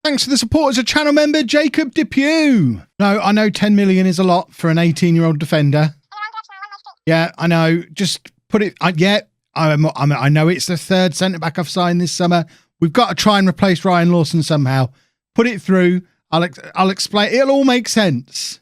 Thanks for the support as a channel member, Jacob Depew. No, I know 10 million is a lot for an 18-year-old defender. Yeah, I know. Just put it. I know it's the third centre-back I've signed this summer. We've got to try and replace Ryan Lawson somehow. Put it through. I'll explain. It'll all make sense.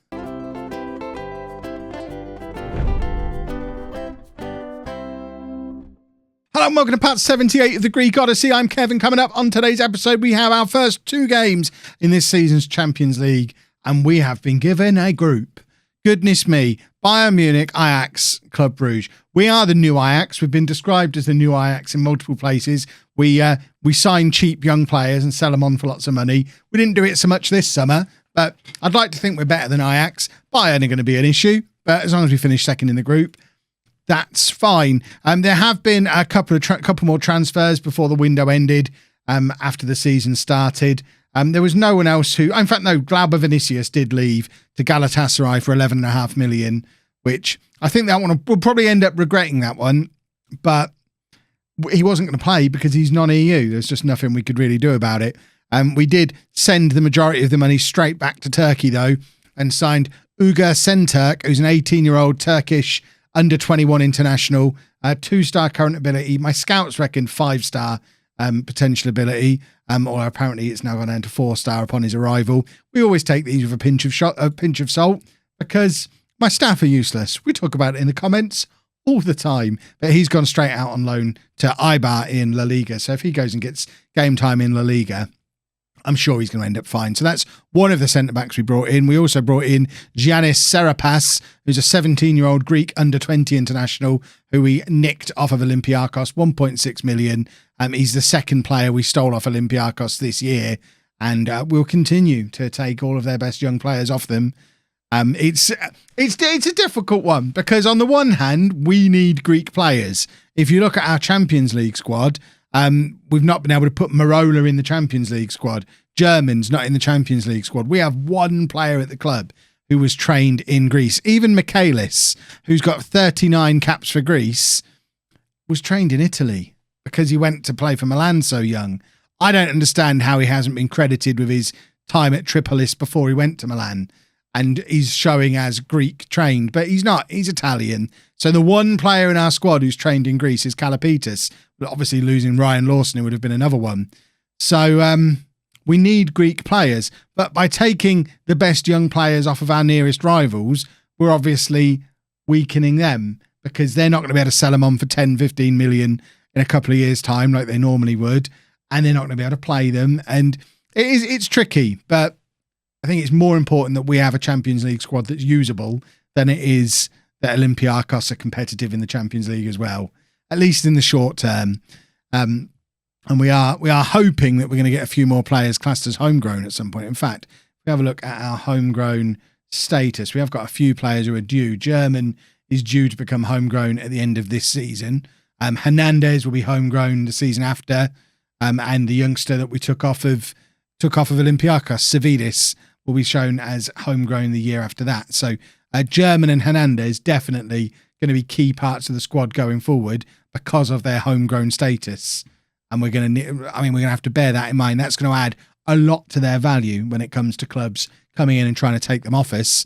Hello and welcome to part 78 of the Greek Odyssey. I'm Kevin. Coming up on today's episode, we have our first two games in this season's Champions League, and we have been given a group. Goodness me. Bayern Munich, Ajax, Club Brugge. We are the new Ajax. We've been described as the new Ajax in multiple places. We sign cheap young players and sell them on for lots of money. We didn't do it so much this summer, but I'd like to think we're better than Ajax. Bayern are going to be an issue, but as long as we finish second in the group, that's fine. There have been a couple more transfers before the window ended, after the season started. There was no one else who... In fact, no, Glauber Vinicius did leave to Galatasaray for 11.5 million, which I think that one we'll probably end up regretting that one, but he wasn't going to play because he's non-EU. There's just nothing we could really do about it. We did send the majority of the money straight back to Turkey, though, and signed Ugur Şentürk, who's an 18-year-old Turkish under-21 international, 2-star current ability. My scouts reckon 5-star potential ability, or apparently it's now gone down to 4-star upon his arrival. We always take these with a pinch of salt because my staff are useless. We talk about it in the comments all the time, but he's gone straight out on loan to Eibar in La Liga. So if he goes and gets game time in La Liga, I'm sure he's going to end up fine. So that's one of the centre-backs we brought in. We also brought in Giannis Serapas, who's a 17-year-old Greek under-20 international who we nicked off of Olympiacos, 1.6 million. He's the second player we stole off Olympiacos this year, and we'll continue to take all of their best young players off them. It's a difficult one because on the one hand, we need Greek players. If you look at our Champions League squad, we've not been able to put Marola in the Champions League squad. German's not in the Champions League squad. We have one player at the club who was trained in Greece. Even Michaelis, who's got 39 caps for Greece, was trained in Italy because he went to play for Milan so young. I don't understand how he hasn't been credited with his time at Tripolis before he went to Milan. And he's showing as Greek trained, but he's not. He's Italian. So the one player in our squad who's trained in Greece is Kalapitis. But obviously losing Ryan Lawson, it would have been another one. So we need Greek players. But by taking the best young players off of our nearest rivals, we're obviously weakening them because they're not going to be able to sell them on for 10, 15 million in a couple of years' time like they normally would. And they're not going to be able to play them. And it's tricky, but I think it's more important that we have a Champions League squad that's usable than it is that Olympiacos are competitive in the Champions League as well, at least in the short term. And we are hoping that we're going to get a few more players classed as homegrown at some point. In fact, if we have a look at our homegrown status, we have got a few players who are due. German is due to become homegrown at the end of this season. Hernandez will be homegrown the season after. And the youngster that we took off of Olympiacos, Savidis, will be shown as homegrown the year after that. So German and Hernandez definitely going to be key parts of the squad going forward because of their homegrown status. And we're going to have to bear that in mind. That's going to add a lot to their value when it comes to clubs coming in and trying to take them off us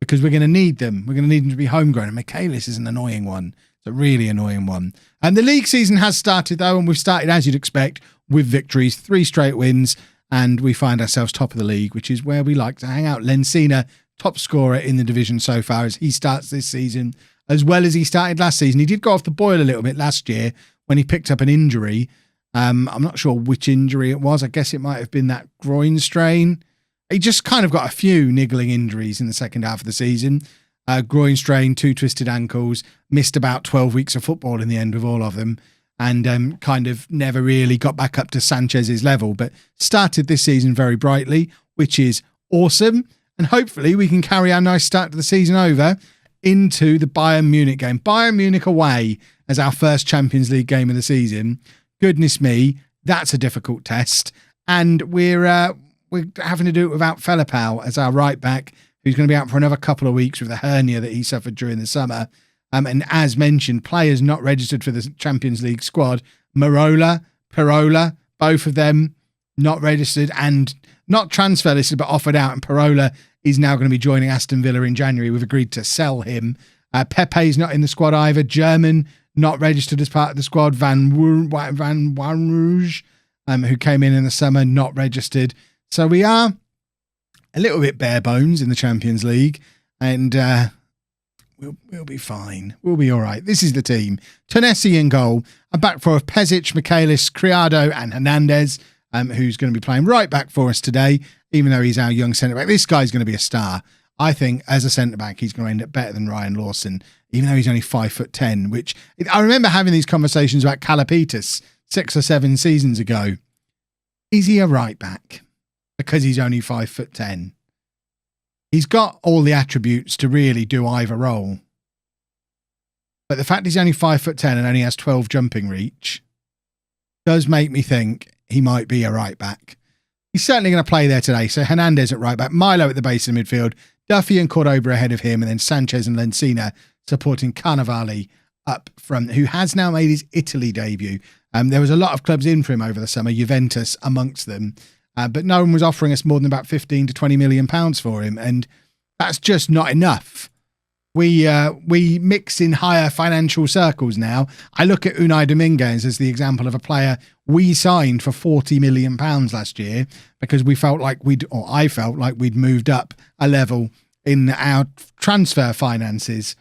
because we're going to need them. We're going to need them to be homegrown. And Michaelis is an annoying one. It's a really annoying one. And the league season has started though, and we've started, as you'd expect, with victories, 3 straight wins. And we find ourselves top of the league, which is where we like to hang out. Lensina, top scorer in the division so far as he starts this season, as well as he started last season. He did go off the boil a little bit last year when he picked up an injury. I'm not sure which injury it was. I guess it might have been that groin strain. He just kind of got a few niggling injuries in the second half of the season. Groin strain, 2 twisted ankles, missed about 12 weeks of football in the end with all of them. And kind of never really got back up to Sanchez's level, but started this season very brightly, which is awesome. And hopefully we can carry our nice start to the season over into the Bayern Munich game. Bayern Munich away as our first Champions League game of the season. Goodness me, that's a difficult test. And we're having to do it without Felipao as our right back, who's going to be out for another couple of weeks with a hernia that he suffered during the summer. And as mentioned, players not registered for the Champions League squad, Marola, Parola, both of them not registered and not transfer listed, but offered out. And Parola is now going to be joining Aston Villa in January. We've agreed to sell him. Pepe's not in the squad either. German, not registered as part of the squad. Van Wanrooge, who came in the summer, not registered. So we are a little bit bare bones in the Champions League, and we'll be fine. We'll be all right. This is the team. Tennessee in goal. A back four of Pezic, Michaelis, Criado, and Hernandez, who's going to be playing right back for us today, even though he's our young centre-back. This guy's going to be a star. I think as a centre-back, he's going to end up better than Ryan Lawson, even though he's only 5'10", which I remember having these conversations about Kalapitas 6 or 7 seasons ago. Is he a right back? Because he's only 5'10". He's got all the attributes to really do either role. But the fact he's only 5'10" and only has 12 jumping reach does make me think he might be a right back. He's certainly going to play there today. So Hernandez at right back, Milo at the base of the midfield, Duffy and Cordoba ahead of him, and then Sanchez and Lencina supporting Carnevali up front, who has now made his Italy debut. There was a lot of clubs in for him over the summer, Juventus amongst them, but no one was offering us more than about 15 to 20 million pounds for him, and that's just not enough. We mix in higher financial circles now. I look at Unai Dominguez as the example of a player we signed for 40 million pounds last year because I felt like we'd moved up a level in our transfer finances.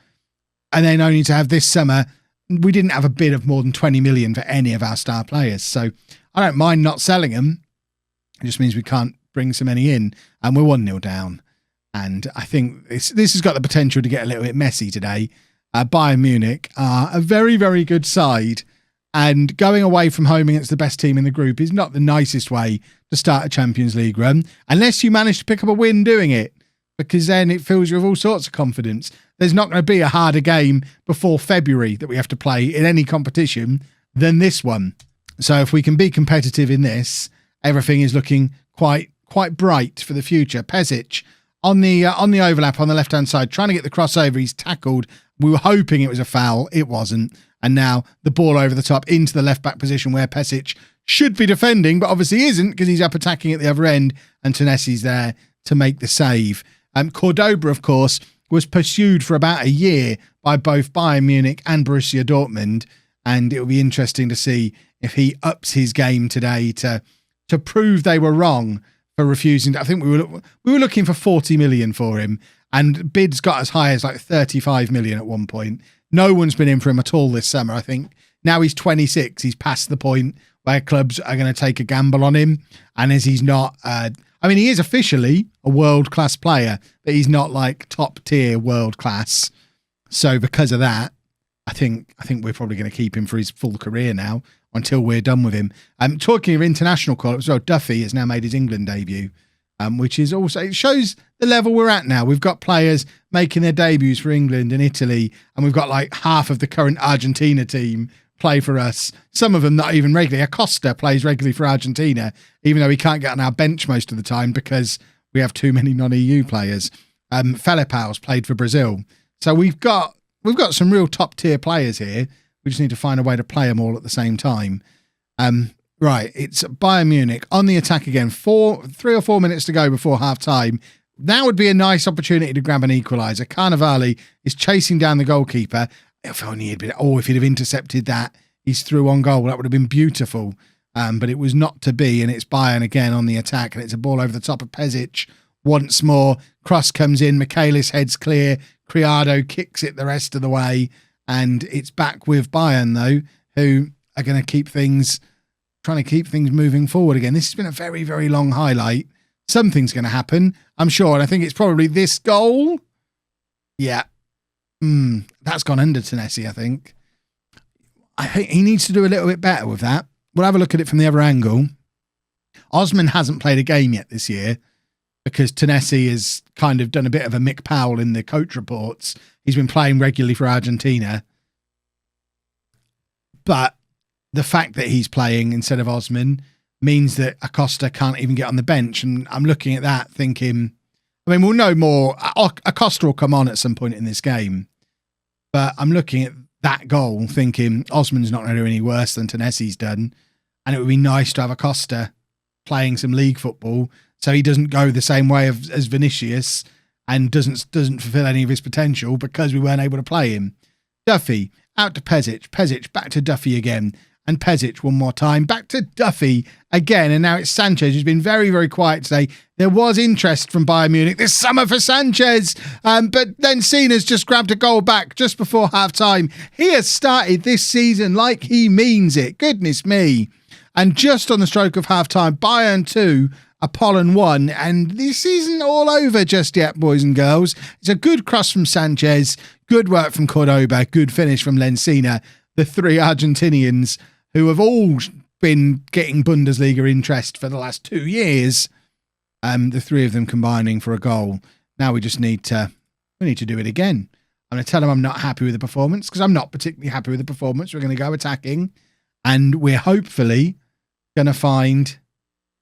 And then only to have this summer, we didn't have a bid of more than 20 million for any of our star players. So I don't mind not selling them. It just means we can't bring so many in, and we're 1-0 down. And I think this has got the potential to get a little bit messy today. Bayern Munich are a very, very good side. And going away from home against the best team in the group is not the nicest way to start a Champions League run, unless you manage to pick up a win doing it, because then it fills you with all sorts of confidence. There's not going to be a harder game before February that we have to play in any competition than this one. So if we can be competitive in this, everything is looking quite bright for the future. Pezic on the overlap on the left-hand side, trying to get the crossover. He's tackled. We were hoping it was a foul. It wasn't. And now the ball over the top into the left-back position where Pezic should be defending, but obviously isn't because he's up attacking at the other end, and Tennessee's there to make the save. Cordoba, of course, was pursued for about a year by both Bayern Munich and Borussia Dortmund, and it will be interesting to see if he ups his game today to prove they were wrong for refusing. I think we were looking for 40 million for him, and bids got as high as like 35 million at one point. No one's been in for him at all this summer. I think now he's 26. He's past the point where clubs are going to take a gamble on him, and as he's not, he is officially a world-class player, but he's not like top-tier world-class. So because of that, I think we're probably going to keep him for his full career now until we're done with him. Talking of international call-ups, well, Duffy has now made his England debut, which is also, it shows the level we're at now. We've got players making their debuts for England and Italy, and we've got like half of the current Argentina team play for us. Some of them not even regularly. Acosta plays regularly for Argentina, even though he can't get on our bench most of the time because we have too many non-EU players. Felipau's played for Brazil. So we've got some real top-tier players here. We just need to find a way to play them all at the same time. Right, it's Bayern Munich on the attack again. 3 or 4 minutes to go before half-time. That would be a nice opportunity to grab an equaliser. Carnevali is chasing down the goalkeeper. If only he'd have intercepted that, he's through on goal. That would have been beautiful. But it was not to be, and it's Bayern again on the attack, and it's a ball over the top of Pezic once more. Cross comes in, Michaelis heads clear, Criado kicks it the rest of the way, and it's back with Bayern, though, who are going to trying to keep things moving forward again. This has been a very, very long highlight. Something's going to happen, I'm sure, and I think it's probably this goal. Yeah. That's gone under Tennessee, I think. I think he needs to do a little bit better with that. We'll have a look at it from the other angle. Osman hasn't played a game yet this year because Tennessee has kind of done a bit of a Mick Powell in the coach reports. He's been playing regularly for Argentina. But the fact that he's playing instead of Osman means that Acosta can't even get on the bench. And I'm looking at that thinking, we'll know more. Acosta will come on at some point in this game. But I'm looking at that goal thinking Osman's not going to do any worse than Tennessee's done. And it would be nice to have Acosta playing some league football, so he doesn't go the same way as Vinicius and doesn't fulfill any of his potential because we weren't able to play him. Duffy out to Pezic. Pezic back to Duffy again. And Pezic one more time. Back to Duffy again. And now it's Sanchez, who's been very, very quiet today. There was interest from Bayern Munich this summer for Sanchez. But then Cena's just grabbed a goal back just before half-time. He has started this season like he means it. Goodness me. And just on the stroke of half-time, Bayern 2, Apollon 1. And this isn't all over just yet, boys and girls. It's a good cross from Sanchez. Good work from Cordoba. Good finish from Lencina. The three Argentinians who have all been getting Bundesliga interest for the last 2 years. The three of them combining for a goal. Now we just need to do it again. I'm going to tell them I'm not happy with the performance because I'm not particularly happy with the performance. We're going to go attacking and we're hopefully going to find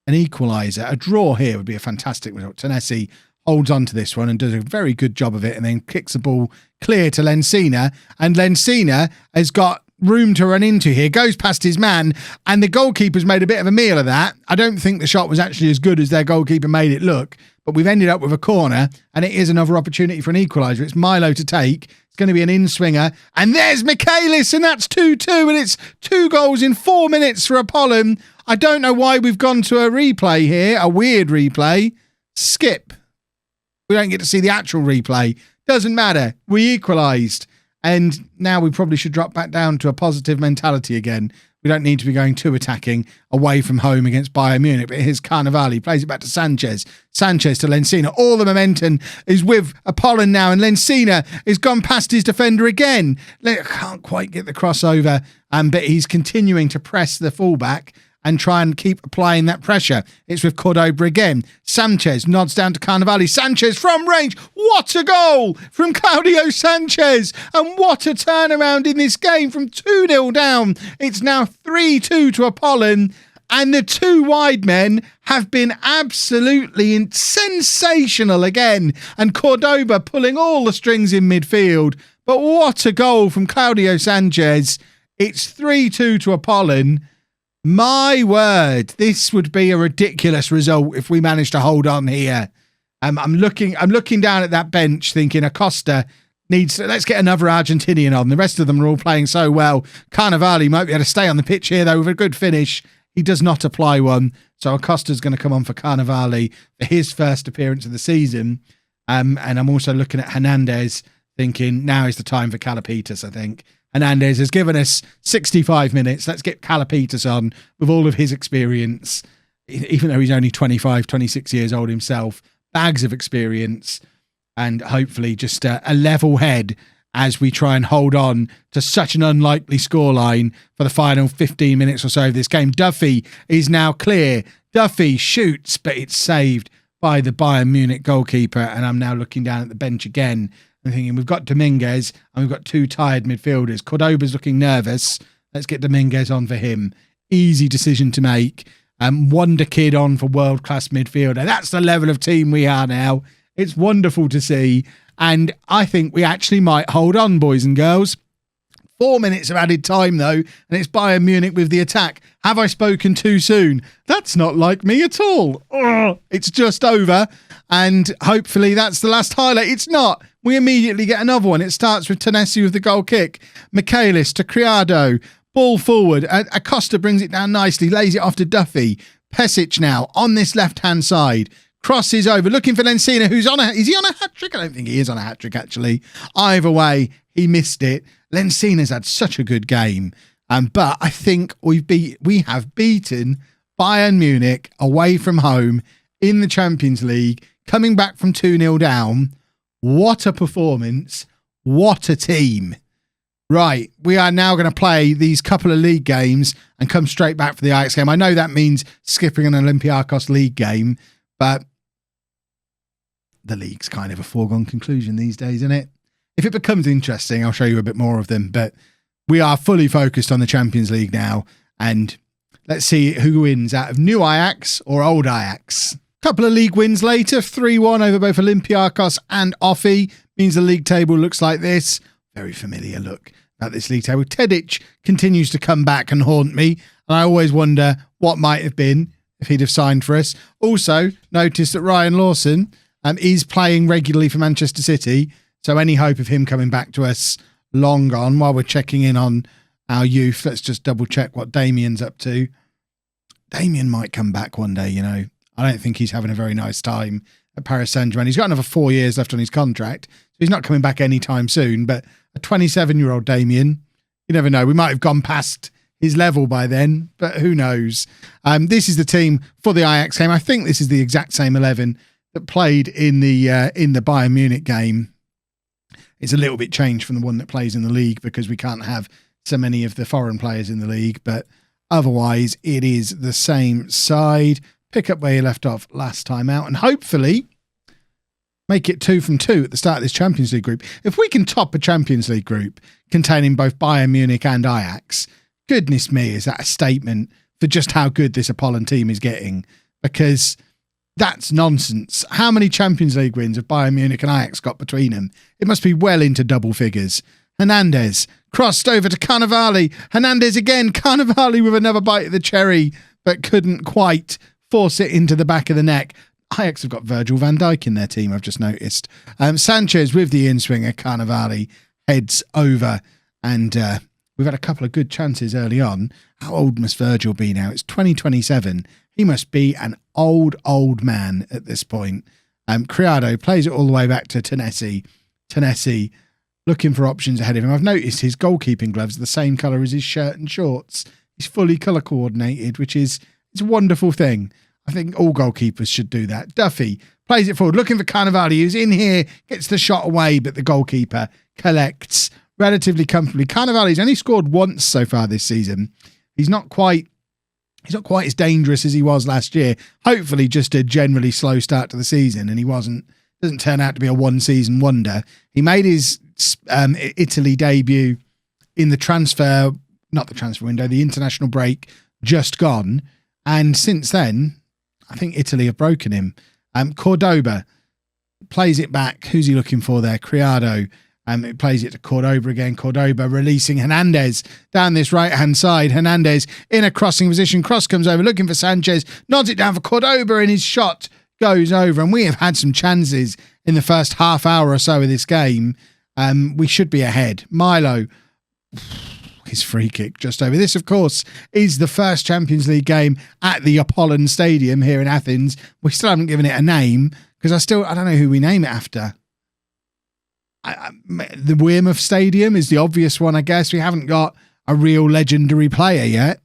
an equaliser. A draw here would be a fantastic result. Tennessee holds on to this one and does a very good job of it and then kicks the ball clear to Lencina. And Lencina has got room to run into here, goes past his man, and the goalkeeper's made a bit of a meal of that. I don't think the shot was actually as good as their goalkeeper made it look, but we've ended up with a corner, and it is another opportunity for an equaliser. It's Milo to take. It's going to be an in-swinger, and there's Michaelis, and that's 2-2, and it's 2 goals in 4 minutes for Apollon. I don't know why we've gone to a replay here, a weird replay. Skip. We don't get to see the actual replay. Doesn't matter. We equalised. And now we probably should drop back down to a positive mentality again. We don't need to be going too attacking away from home against Bayern Munich. But here's Carnevali, plays it back to Sanchez. Sanchez to Lencina. All the momentum is with Apollon now. And Lencina has gone past his defender again. Can't quite get the crossover. But he's continuing to press the fullback and try and keep applying that pressure. It's with Cordoba again. Sanchez nods down to Carnevali. Sanchez from range. What a goal from Claudio Sanchez. And what a turnaround in this game from 2-0 down. It's now 3-2 to Apollon. And the two wide men have been absolutely sensational again. And Cordoba pulling all the strings in midfield. But what a goal from Claudio Sanchez. It's 3-2 to Apollon. My word, this would be a ridiculous result if we managed to hold on here. I'm looking down at that bench thinking Acosta needs to, let's get another Argentinian on. The rest of them are all playing so well. Carnevali might be able to stay on the pitch here though with a good finish. He does not apply one. So Acosta's going to come on for Carnevali for his first appearance of the season. And I'm also looking at Hernandez thinking now is the time for Calapitas, I think. Hernandez has given us 65 minutes. Let's get Calapitas on with all of his experience, even though he's only 25, 26 years old himself. Bags of experience and hopefully just a level head as we try and hold on to such an unlikely scoreline for the final 15 minutes or so of this game. Duffy is now clear. Duffy shoots, but it's saved by the Bayern Munich goalkeeper. And I'm now looking down at the bench again. I'm thinking we've got Dominguez and we've got 2 tired midfielders. Cordoba's looking nervous. Let's get Dominguez on for him. Easy decision to make. Wonder Kid on for world-class midfielder. That's the level of team we are now. It's wonderful to see. And I think we actually might hold on, boys and girls. 4 minutes of added time, though, and it's Bayern Munich with the attack. Have I spoken too soon? That's not like me at all. Ugh, it's just over, and hopefully that's the last highlight. It's not. We immediately get another one. It starts with Tennessee with the goal kick. Michaelis to Criado. Ball forward. Acosta brings it down nicely, lays it off to Duffy. Pezic now on this left-hand side. Crosses over, looking for Lencina, who's on is he on a hat-trick? I don't think he is on a hat-trick, actually. Either way, he missed it. Lencina's had such a good game. But I think we have beaten Bayern Munich away from home in the Champions League, coming back from 2-0 down. What a performance. What a team. Right, we are now going to play these couple of league games and come straight back for the Ajax game. I know that means skipping an Olympiacos league game, but the league's kind of a foregone conclusion these days, isn't it? If it becomes interesting, I'll show you a bit more of them, but we are fully focused on the Champions League now, and let's see who wins out of new Ajax or old Ajax. Couple of league wins later, 3-1 over both Olympiacos and Offi, means the league table looks like this. Very familiar look at this league table. Tedic continues to come back and haunt me, and I always wonder what might have been if he'd have signed for us. Also, notice that Ryan Lawson is playing regularly for Manchester City, so any hope of him coming back to us, long gone. While we're checking in on our youth, let's just double check what Damien's up to. Damien might come back one day, you know. I don't think he's having a very nice time at Paris Saint-Germain. He's got another 4 years left on his contract, so he's not coming back anytime soon. But a 27-year-old Damien, you never know. We might have gone past his level by then, but who knows? This is the team for the Ajax game. I think this is the exact same 11 that played in the Bayern Munich game. It's a little bit changed from the one that plays in the league because we can't have so many of the foreign players in the league, but otherwise it is the same side. Pick up where you left off last time out and hopefully make it 2 from 2 at the start of this Champions League group. If we can top a Champions League group containing both Bayern Munich and Ajax, goodness me, is that a statement for just how good this Apollon team is getting? Because that's nonsense. How many Champions League wins have Bayern Munich and Ajax got between them? It must be well into double figures. Hernandez crossed over to Cannavale. Hernandez again. Cannavale with another bite of the cherry, but couldn't quite force it into the back of the neck. Ajax have got Virgil van Dijk in their team, I've just noticed. Sanchez with the in-swinger. Cannavale heads over, and we've had a couple of good chances early on. How old must Virgil be now? It's 2027. He must be an old man at this point. Criado plays it all the way back to Tennessee. Tennessee looking for options ahead of him. I've noticed his goalkeeping gloves are the same colour as his shirt and shorts. He's fully colour coordinated, which is it's a wonderful thing. I think all goalkeepers should do that. Duffy plays it forward, looking for Cannavale, who's in here, gets the shot away, but the goalkeeper collects relatively comfortably. Cannavale's only scored once so far this season. He's not quite as dangerous as he was last year. Hopefully just a generally slow start to the season, and he doesn't turn out to be a one-season wonder. He made his Italy debut in the the international break just gone, and since then, I think Italy have broken him. Cordoba plays it back. Who's he looking for there? Criado. It plays it to Cordoba again. Cordoba releasing Hernandez down this right-hand side. Hernandez in a crossing position. Cross comes over, looking for Sanchez. Nods it down for Cordoba, and his shot goes over. And we have had some chances in the first half hour or so of this game. We should be ahead. Milo, his free kick just over. This, of course, is the first Champions League game at the Apollon Stadium here in Athens. We still haven't given it a name because I don't know who we name it after. The Wearmouth Stadium is the obvious one, I guess. We haven't got a real legendary player yet.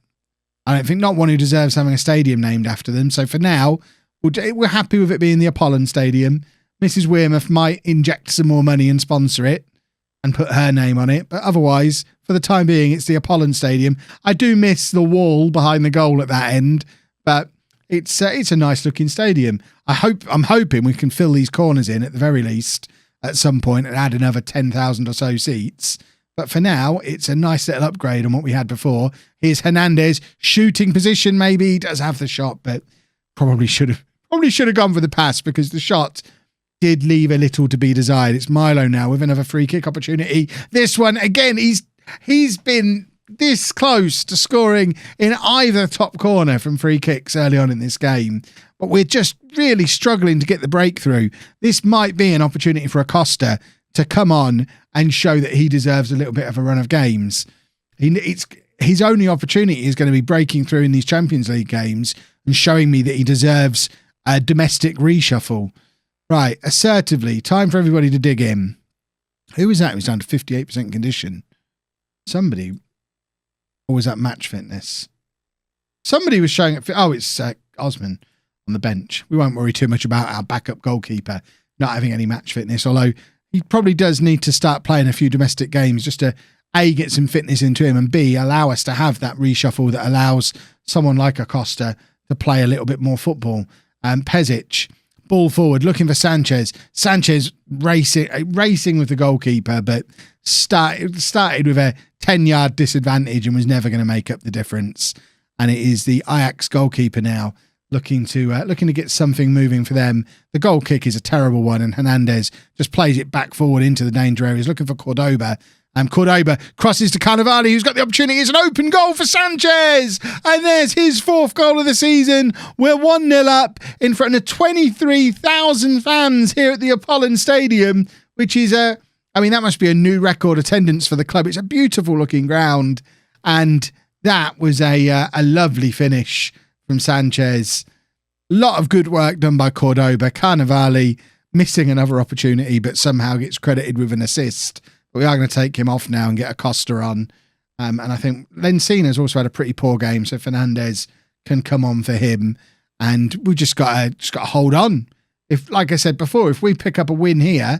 I don't think, not one who deserves having a stadium named after them. So for now, we're happy with it being the Apollon Stadium. Mrs Wearmouth might inject some more money and sponsor it and put her name on it. But otherwise, for the time being, it's the Apollon Stadium. I do miss the wall behind the goal at that end, but it's a nice looking stadium. I'm hoping we can fill these corners in at the very least at some point and add another 10,000 or so seats. But for now, it's a nice little upgrade on what we had before. Here's Hernandez, shooting position maybe. He does have the shot, but probably should have gone for the pass because the shot did leave a little to be desired. It's Milo now with another free kick opportunity. This one, again, he's been this close to scoring in either top corner from free kicks early on in this game. But we're just really struggling to get the breakthrough. This might be an opportunity for Acosta to come on and show that he deserves a little bit of a run of games. His only opportunity is going to be breaking through in these Champions League games and showing me that he deserves a domestic reshuffle. Right, assertively, time for everybody to dig in. Who was that? He was down to 58% condition. Somebody, or was that match fitness? Somebody was showing it. Oh, it's Osman on the bench. We won't worry too much about our backup goalkeeper not having any match fitness, although he probably does need to start playing a few domestic games just to A, get some fitness into him, and B, allow us to have that reshuffle that allows someone like Acosta to play a little bit more football. Pezic, ball forward, looking for Sanchez. Sanchez racing with the goalkeeper, but started with a 10-yard disadvantage and was never going to make up the difference. And it is the Ajax goalkeeper now looking to get something moving for them. The goal kick is a terrible one, and Hernandez just plays it back forward into the danger areas, looking for Cordoba. Cordoba crosses to Cannavale, who's got the opportunity. It's an open goal for Sanchez. And there's his 4th goal of the season. We're 1-0 up in front of 23,000 fans here at the Apollon Stadium, which is that must be a new record attendance for the club. It's a beautiful looking ground. And that was a lovely finish from Sanchez. A lot of good work done by Cordoba. Cannavale missing another opportunity, but somehow gets credited with an assist. But we are going to take him off now and get Acosta on. And I think Lencina's also had a pretty poor game, so Fernandez can come on for him. And we've just got to hold on. If, like I said before, if we pick up a win here,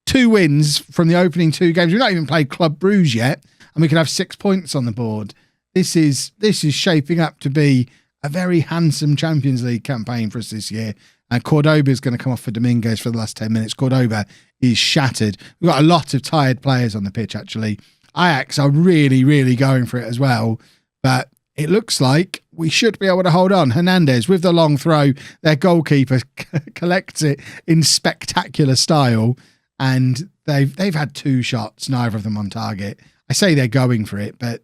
2 wins from the opening 2 games, we've not even played Club Brugge yet, and we could have 6 points on the board. This is shaping up to be a very handsome Champions League campaign for us this year. And Cordoba is going to come off for Dominguez for the last 10 minutes. Cordoba is shattered. We've got a lot of tired players on the pitch, actually. Ajax are really, really going for it as well. But it looks like we should be able to hold on. Hernandez with the long throw. Their goalkeeper collects it in spectacular style. And they've had 2 shots, neither of them on target. I say they're going for it, but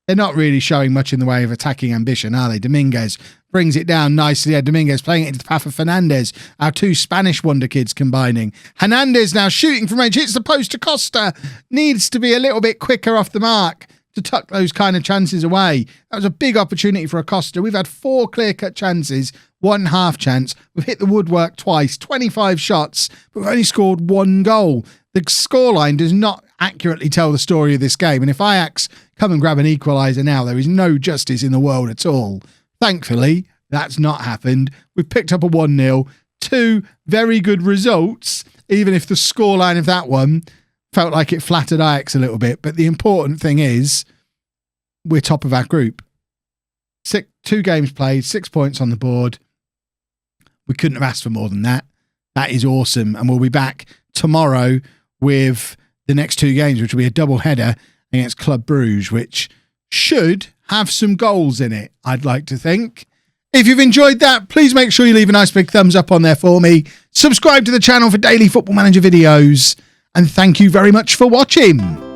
they're not really showing much in the way of attacking ambition, are they? Dominguez brings it down nicely. Yeah, Dominguez playing it into the path of Fernandez. Our 2 Spanish wonder kids combining. Hernandez now shooting from range. Hits the post to Costa. Needs to be a little bit quicker off the mark to tuck those kind of chances away. That was a big opportunity for Acosta. We've had 4 clear-cut chances, 1 half chance. We've hit the woodwork twice, 25 shots, but we've only scored 1 goal. The scoreline does not accurately tell the story of this game. And if Ajax come and grab an equaliser now, there is no justice in the world at all. Thankfully, that's not happened. We've picked up a 1-0, 2 very good results, even if the scoreline of that one felt like it flattered Ajax a little bit. But the important thing is we're top of our group. 2 games played, 6 points on the board. We couldn't have asked for more than that. That is awesome. And we'll be back tomorrow with the next 2 games, which will be a double header against Club Brugge, which should have some goals in it, I'd like to think. If you've enjoyed that, please make sure you leave a nice big thumbs up on there for me. Subscribe to the channel for daily Football Manager videos. And thank you very much for watching.